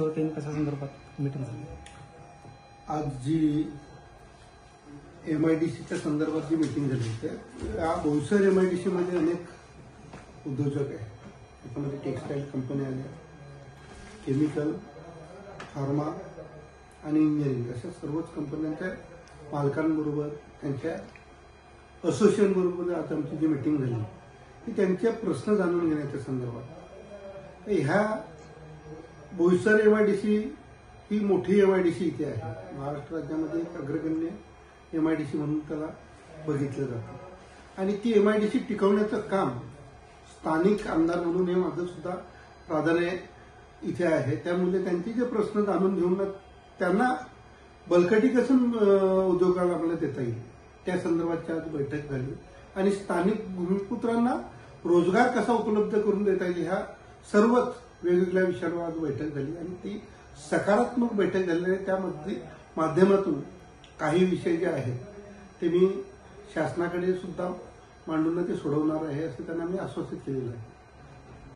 कशा संदर्भात मीटिंग झाली? आज जी MIDCच्या संदर्भात जी मीटिंग झाली त्या बोईसर MIDC मध्ये अनेक उद्योजक आहेत. त्याच्यामध्ये टेक्सटाईल कंपन्या आल्या, केमिकल, फार्मा आणि इंजिनिअरिंग अशा सर्वच कंपन्यांच्या मालकांबरोबर त्यांच्या असोसिएशन बरोबर आज आमची जी मीटिंग झाली ती त्यांचे प्रश्न जाणून घेण्याच्या संदर्भात. ह्या बोईसर MIDC ही मोठी MIDC इथे आहे. महाराष्ट्र राज्यामध्ये एक अग्रगण्य MIDC म्हणून त्याला बघितलं जातं आणि ती MIDC टिकवण्याचं काम स्थानिक आमदार म्हणून हे माझं सुद्धा प्राधान्य इथे आहे. त्यामुळे त्यांचे जे प्रश्न जाणून घेऊन त्यांना बळकटी कसं उद्योगाला आपल्याला देता येईल त्या संदर्भातची आज बैठक झाली आणि स्थानिक भूमिपुत्रांना रोजगार कसा उपलब्ध करून देता येईल ह्या सर्वच वेगवेगळ्या विषयांवर आज बैठक झाली आणि ती सकारात्मक बैठक झाली आहे. त्यामध्ये माध्यमातून काही विषय जे आहेत ते मी शासनाकडे सुद्धा मांडून ते सोडवणार आहे असं त्यांना मी आश्वासित केलेलं आहे.